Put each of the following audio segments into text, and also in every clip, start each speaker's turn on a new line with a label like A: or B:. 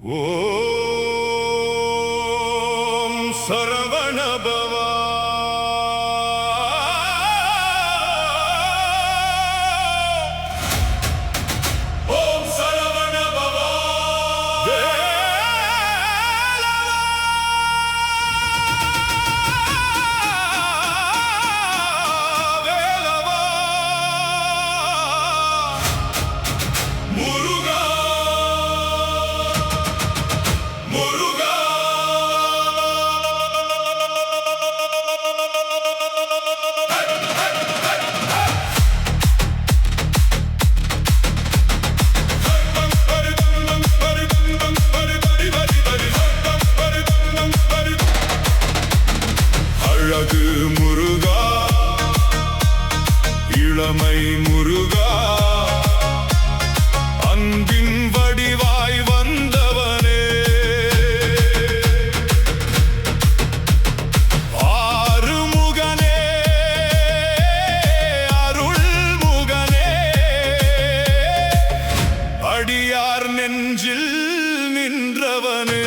A: ஓம் சரவண பவா. ஓம் சரவண பவா. வேலவா முருகா முருகா. அழகு முருகா, இளமை முருகா, அன்பின் வடிவாய் வந்தவனே, ஆறுமுகனே, அருள்முகனே, அடியார் நெஞ்சில் நின்றவனே.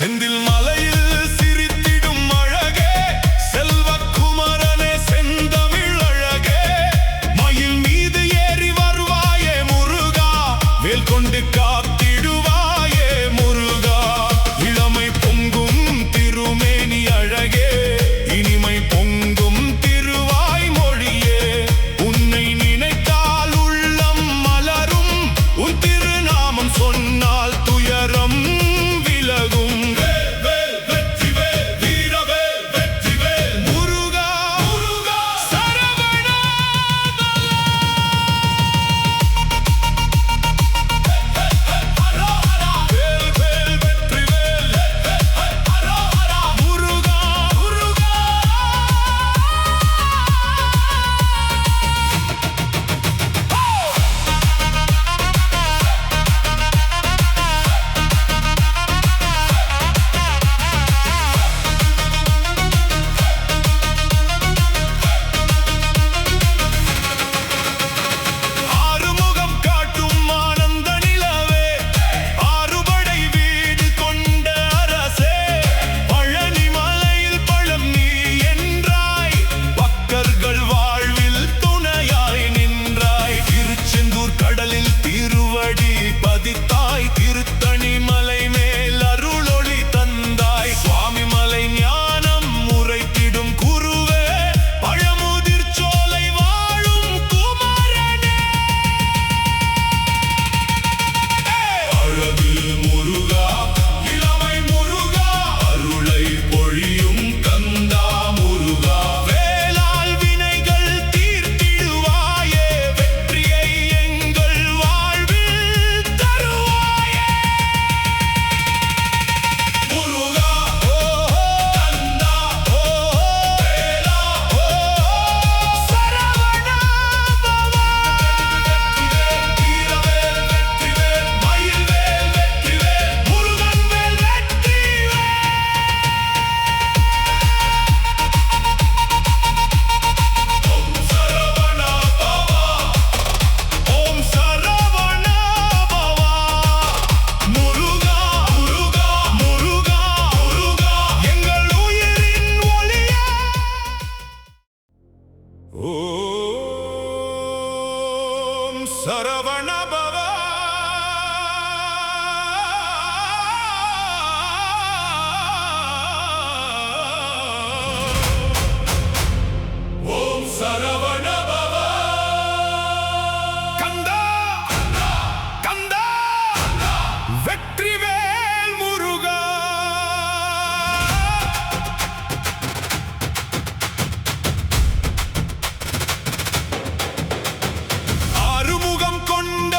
A: செந்தில் மலையில் சிரித்திடும் அழகே, செல்வக்குமரனே, செந்தமிழ் அழகே, மயில் மீது ஏறி வருவாயே முருகா, வேல் கொண்டு காத்திடுவாயே முருகா, இளமை பொங்கும் திருமேனி அழகே, இனிமை பொங்கும் திருவாய் மொழியே, உன்னை நினைத்தால் உள்ளம் மலரும், உன் திருநாமம் சொன்னால் துயரம் விலகும். பதித்தாய் திருத்தணி மலை மேல் அருளொளி தந்தாய், சுவாமி மலை ஞானம் உரைத்திடும் குருவே, பழமுதிர் சோலை வாழும் குமரனே. அழகு முருகா, இளமை முருகா, அருளை பொழியும் கந்தா முருகா, வேலால் வினைகள் தீர்த்திடுவாயே, வெற்றியை எங்கள் வாழ்வில் ஓம் சரவண பவா. ஓம் சரவண பவா. கந்தா கந்தா வெற்றிவேல் முருகா. கொண்ட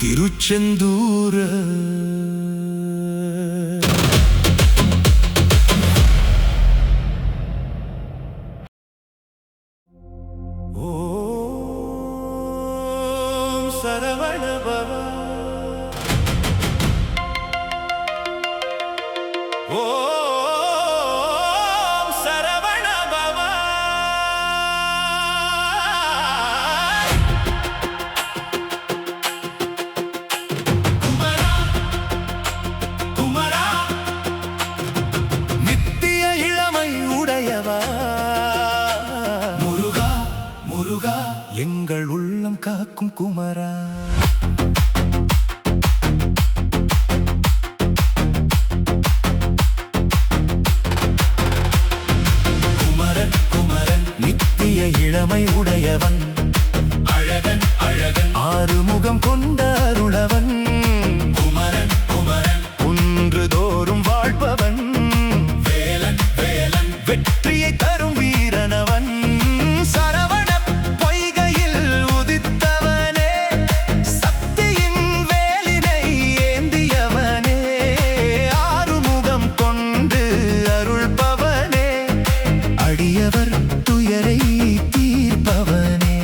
A: திருச்செந்தூர ஓம் சரவண பவ ஓம் சரவண பவ குமரா குமரா நித்திய இளமை உடையவா முருகா முருகா எங்கள் உள்ளம் காக்கும் குமரா இளமை உடையவன் அழகன் அழகன் ஆறுமுகம் கொண்ட அருளவன் குமரன் குமரன் குன்று தோறும் வாழ்பவன் வேலன் வேலன் வெற்றியை தரும் வீரனவன் சரவண பொய்கையில் உதித்தவனே சக்தியின் வேலினை ஏந்தியவனே ஆறுமுகம் கொண்டு அருள்பவனே அடியவர் துயரை தீர்ப்பவனே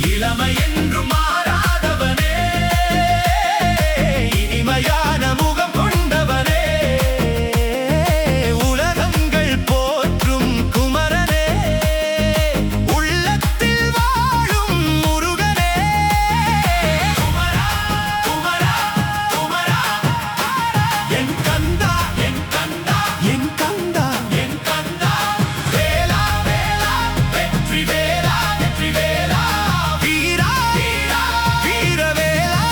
A: இளமை என்று மாறாதவனே இனிமையான முகம் கொண்டவனே உலகங்கள் போற்றும் குமரனே உள்ளத்தில் வாழும் முருகனே குமரா குமரா குமரா என் கந்தா என் கந்தா என் கந்தா என் கந்தா வேலா வேலா வெற்றி வேலா வெற்றி வேலா வீரா வீரா வீரவேலா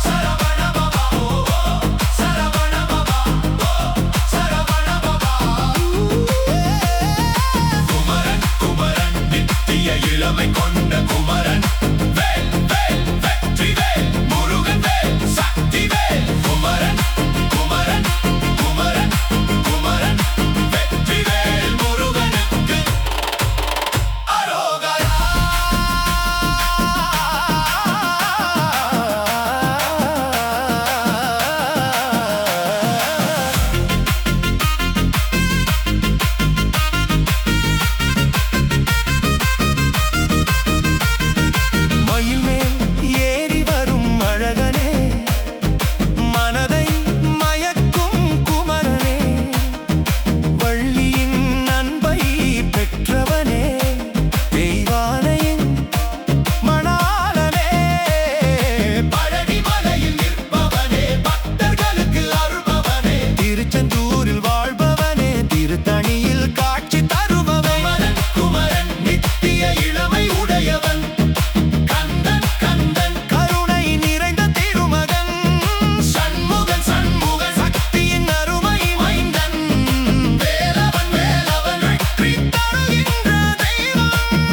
A: சரவண பவா ஓ சரவண பவா ஓ சரவண பவா குமரன் குமரன் நித்திய இளமை கொண்ட குமரன் வேல் வேல் வெற்றி வேல் முருகன் வேல் சக்தி வேல் குமரன் குமரன் குமரன் குமரன் வெற்றி வேல் முருகனுக்கு அரோகரா மயில் மேல் ஏறி வரும் அழகனே மனதை மயக்கும் குமரனே வள்ளியின் அன்பை பெற்றவனே தெய்வானையின் மணாளனே பழனி மலையில் நிற்பவனே பக்தர்களுக்கு அருள்பவனே திருச்செந்தூரில் வாழ்பவனே திருத்தணியில் காட்சி தருபவன் குமரன் நித்திய இளமை உடையவன் கந்தன் கந்தன் கருணை நிறைந்த திருமகன் சண்முகன் சண்முகன் சக்தியின் அருமை மைந்தன் வேலவன் வேலவன் வெற்றி தருகின்ற தெய்வம்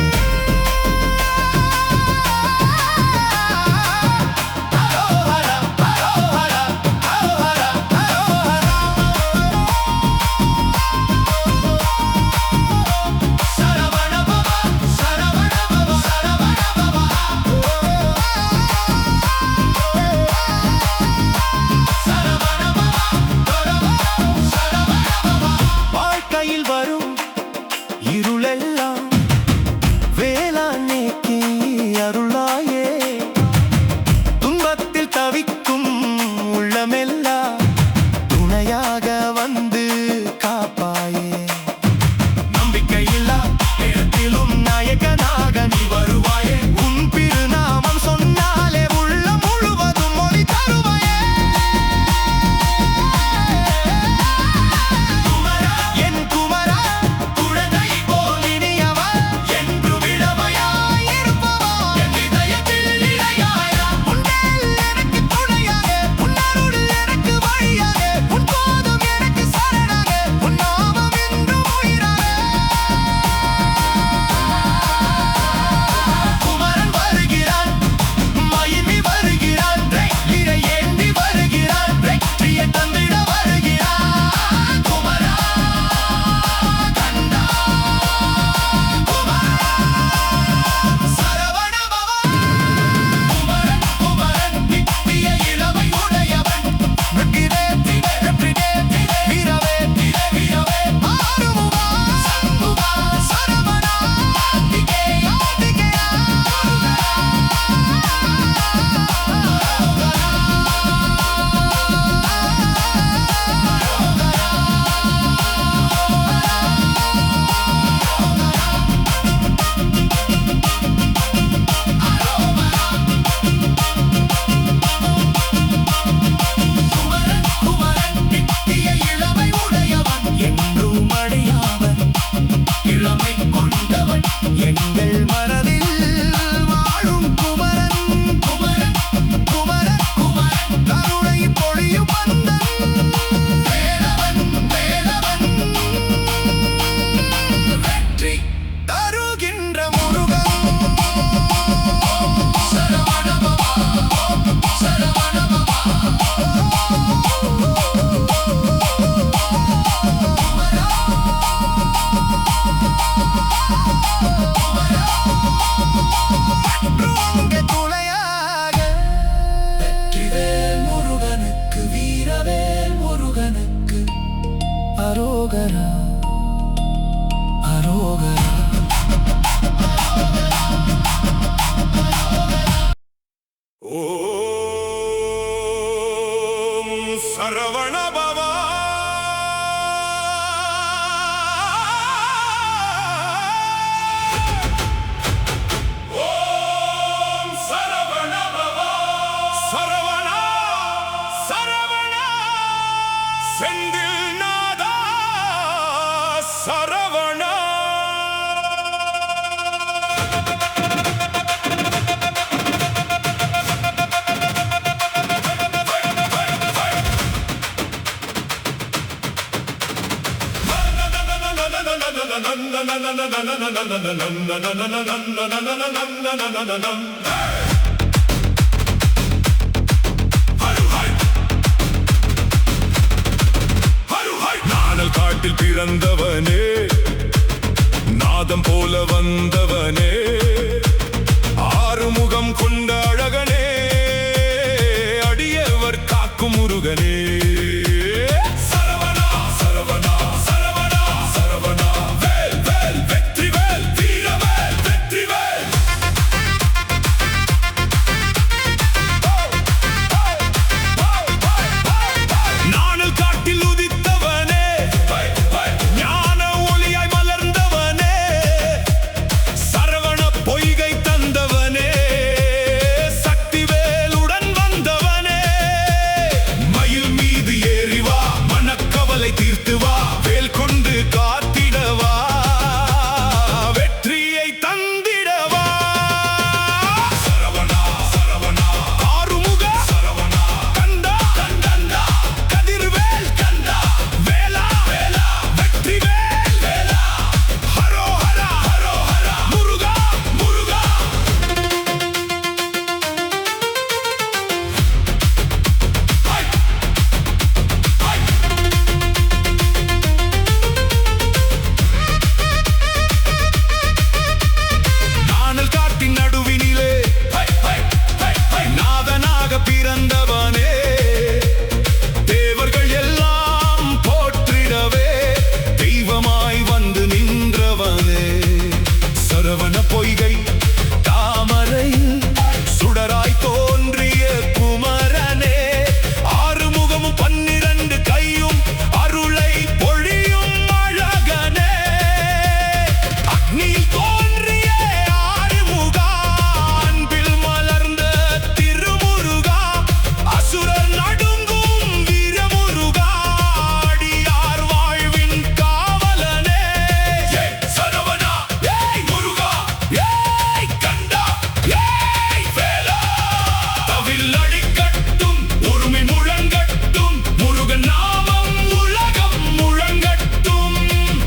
A: அரோஹரா அரோஹரா அரோஹரா அரோஹரா சரவண பவா சரவண பவா சரவண பவா சரவண பவா சரவண பவா வாழ்க்கையில் வரும் இருளெல்லாம் வேளாண்மைக்கு அருளாயே துன்பத்தில் தவிக்கும் உள்ளமெல்லாம் துணையாக வந்து காப்பாயே நம்பிக்கையில்லா நேரத்திலும் நாயகனாக நீ வருவாயே உன் திருநாமம் சொன்னாலே உள்ளம் முழுவதும் மொழி தருவாயே குமரா என் குமரா குழந்தை போல் இனியவா என்று விழமையாய் இருப்பவா என் இதயத்தில் இளையாயா உன்னில் எனக்கு துணையாக உன் அருள் எனக்கு வழியாக உன் போதும் எனக்கு சரணாக உன் நாமம் என்றும் உயிராக கொண்டவன் எங்கள் மனதில் வாழும் குமரன் குமரன் குமரன் குமரன் கருணை பொழியும் மந்தன் வேலவன் வேலவன் வெற்றி தருகின்ற முருகன் சரவணபவா சரவணபவா அங்கே துணையாக வெற்றிவேல் முருகனுக்கு வீரவேல் முருகனுக்கு அரோகரா அரோகரா
B: ஓம் சரவணபவா ஓம் சரவணபவா சரவணா சரவணா செந்தில் நாதா சரவணா நானல் காட்டில் பிறந்தவனே நாதம் போல வந்தவனே ஆறுமுகம் கொண்ட அழகனே அடியவர் காக்கும் முருகனே சரவணா சரவணா சரவணா சரவணா வேல் வேல் வெற்றிவேல் வீரவேல் வெற்றிவேல் நானல் காட்டில் உதித்தவனே ஞான ஒளியாய் மலர்ந்தவனே சரவண பொய்கை தந்தவனே சக்திவேலுடன் வந்தவனே மயில் மீது ஏறி வா மனக்கவலை தீர்த்து வா வேல் கொண்டு காத்திடவா வெற்றியை தந்திடவா சரவணா சரவணா ஆறுமுக சரவணா கந்தா கந்தண்டா கதிர்வேல் கந்தா வேலா வேலா வெற்றிவேல் வேலா ஹரோஹரா ஹரோஹரா முருகா முருகா நானல் காட்டின் நடுவினிலே நாதனாக பிறந்தவனே தேவர்கள் எல்லாம் போற்றிடவே தெய்வமாய் வந்து நின்றவனே சரவண பொய்கை தாமரையில் சுடராய் தோன்றிய குமரனே ஆறுமுகமும் 12 கையும் அருளை பொழியும் அழகனே அக்னியில் தோன்றிய ஆறுமுகா அன்பில் மலர்ந்த திருமுருகா அசுரர் நடுங்கும் வீரமுருகா அடியார் வாழ்வின் காவலனே சரவணா முருகா கந்தா வேலா தவில் அடிக்கட்டும் உருமி முழங்கட்டும் முருகன் நாமம் உலகம் முழங்கட்டும்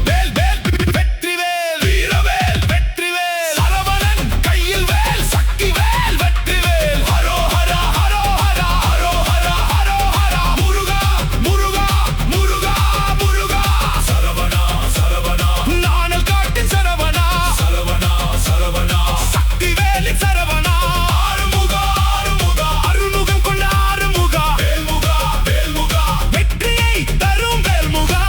B: வேல் வேல் வெற்றிவேல் வீரவேல் வெற்றிவேல் சரவணன் கையில் வேல் சக்தி வேல் வெற்றிவேல் ஹரோஹரா ஹரோஹரா ஹரோஹரா ஹரோஹரா முருகா முருகா முருகா முருகா சரவணா சரவணா நானல் காட்டின் சரவணா சரவணா சரவணா சக்தி வேலின் சரவணா ஆறுமுகா ஆறுமுகா அருள்முகம் கொண்ட ஆறுமுகா வேல்முகா வேல்முகா வெற்றியை தரும் வேல்முகா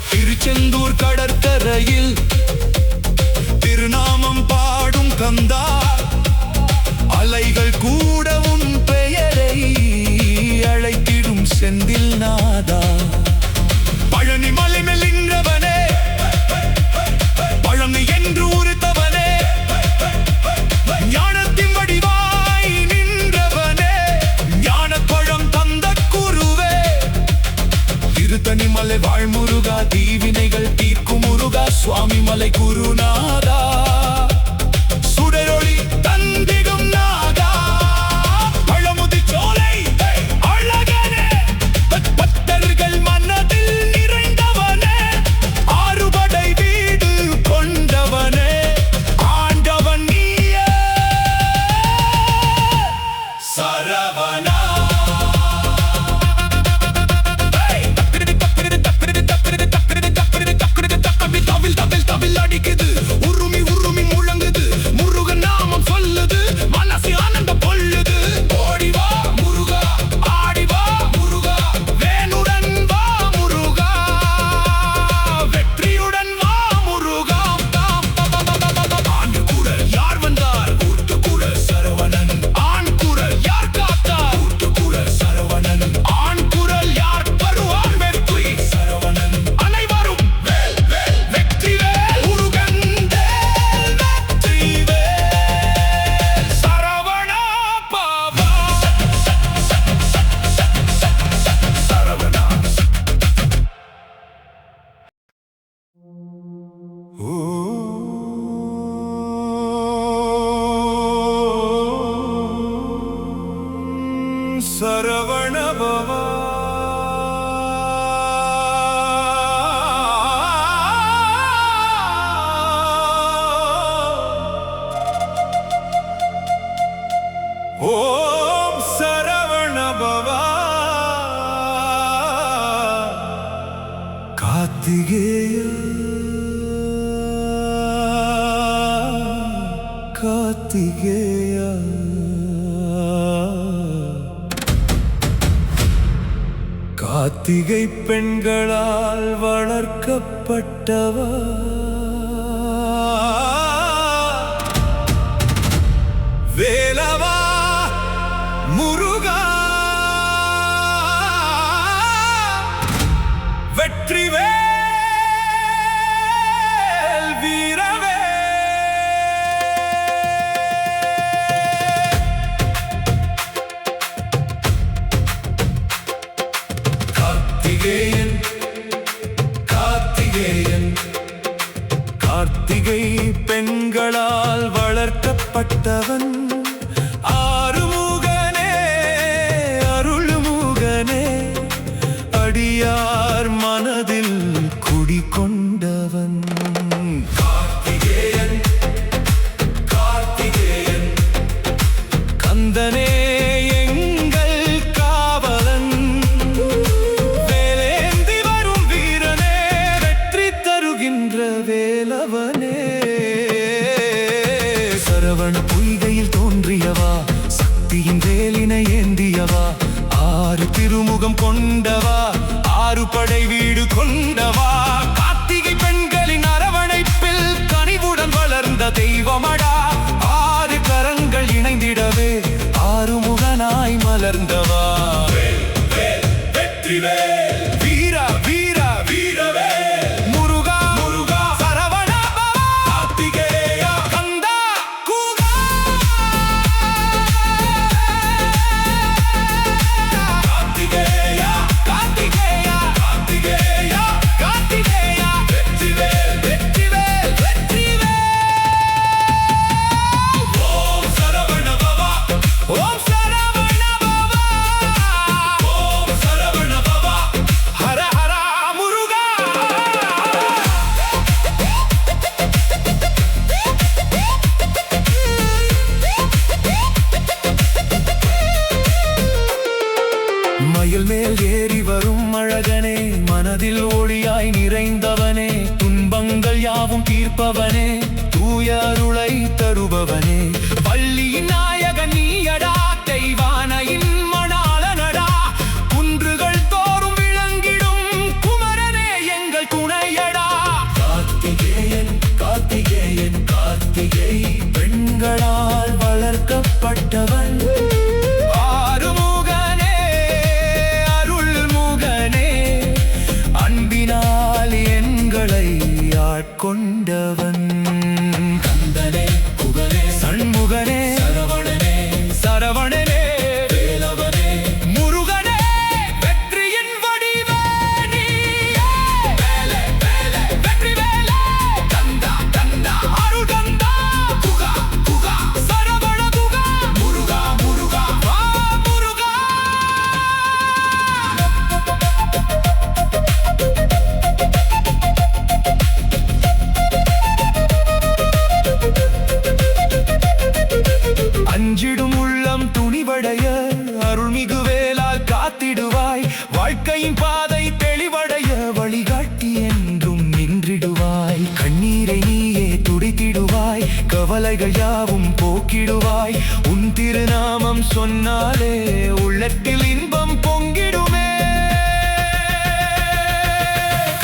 B: திருச்செந்தூர் கடற்கரையில் திருநாமம் பாடும் கந்தா அலைகள் கூட உன் பெயரை அழைத்திடும் செந்தில் நாதா பழனி மலை மேல் சரவண பவா ஓம் சரவண பவா கார்த்திகேய கார்த்திகேய கார்த்திகை பெண்களால் வளர்க்கப்பட்டவா வேலவா முருகா வெற்றிவேல் வீரவே கார்த்திகேயன் கார்த்திகேயன் கார்த்திகை பெண்களால் வளர்க்கப்பட்டவன் ஆறுமுகனே அருள்முகனே அடியார் மனதில் குடிகொண்டவன் கார்த்திகேயன் கார்த்திகேயன் கந்தனே எங்கள் காவலன் வேலேந்தி வரும் வீரனே வெற்றி தருகின்ற வேலவனே சரவண பொய்கையில் தோன்றியவா சக்தியின் வேலினை ஏந்தியவா ஆறு திருமுகம் கொண்டவா ஆறு படை வீடு கொண்டவா கார்த்திகை பெண்களின் அரவணைப்பில் கனிவுடன் வளர்ந்த தெய்வமடா ஆறு கரங்கள் இணைந்திடவே ஆறுமுகனாய் மலர்ந்தவா வெற்றிவேல் வீர வீர வீரவே முருகா முருகா சரவண பவா கார்த்திகேய கந்தா குகா கார்த்திகேய கார்த்திகேய கார்த்திகேய கார்த்திகேய வெற்றிவேல் வெற்றிவேல் வெற்றிவேல் ஓம் சரவண பவா ஓம் சரவண பவா ஓம் சரவண பவா ஹர ஹர முருகா மயில் மேல் ஏறி வரும் அழகனே மனதில் ஒளியாய் நிறைந்தவனே துன்பங்கள் யாவும் தீர்ப்பவனே தூய அருளை தருபவனே பள்ளியின் நாயகன் நீயடா தெய்வானையின் மணாளனடா குன்றுகள் தோறும் விளங்கிடும் குமரனே எங்கள் துணையடா கார்த்திகேயன் கார்த்திகேயன் கார்த்திகை பெண்களால் வளர்க்கப்பட்டவன் ஆறுமுகனே அருள்முகனே அன்பினால் எங்களை ஆட்கொண்டவன் கந்தனே குகனே சண்முகனே சரவணனே சரவணனே வேலவனே முருகனே வெற்றியின் வடிவே நீயே வேலே வேலே வெற்றிவேலே கந்தா கந்தா அருள் கந்தா குகா குகா சரவண குகா முருகா முருகா வா முருகா அஞ்சிடும் உள்ளம் துணிவடைய அருள்மிகு வேலால் காத்திடுவாய் வாழ்க்கையின் பாதை தெளிவடைய வழிகாட்டி என்றும் நின்றிடுவாய் கண்ணீரை நீயே துடைத்திடுவாய் கவலைகள் யாவும் போக்கிடுவாய் உன் திருநாமம் சொன்னாலே உள்ளத்தில் இன்பம் பொங்கிடுமே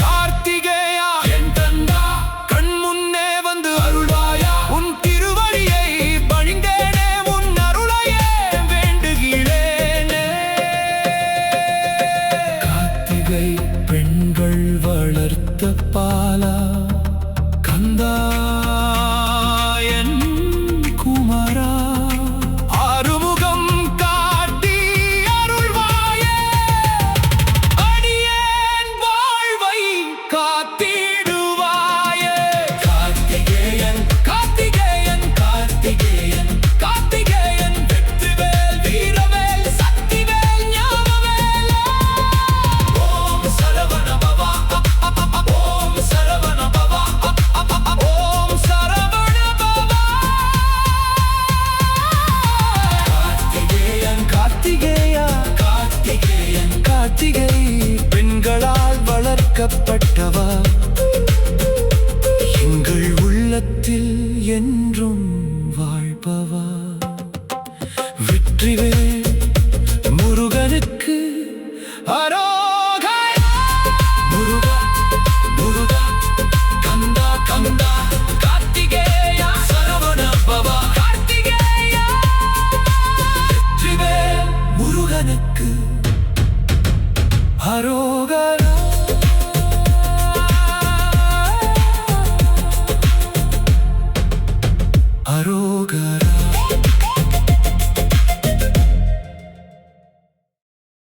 B: கார்த்திகேயா என் தந்தா கண் முன்னே வந்து அருள்வாயா உன் திருவடியை பணிந்தேனே உன் அருளையே வேண்டுகிறேனே கார்த்திகை பெண்கள் வளர்த்த பாலா கந்தா என் குமரா ஆறுமுகம் காட்டி அருள்வா வாழப்பட்டவா எங்கள் உள்ளத்தில் என்றும் வாழ்பவா வெற்றிவேல் முருகனுக்கு அரோகரா. முருகா முருகா கந்தா கந்தா கார்த்திகேயா சரவண பவா கார்த்திகேயா வெற்றிவேல் முருகனுக்கு அரோகரா.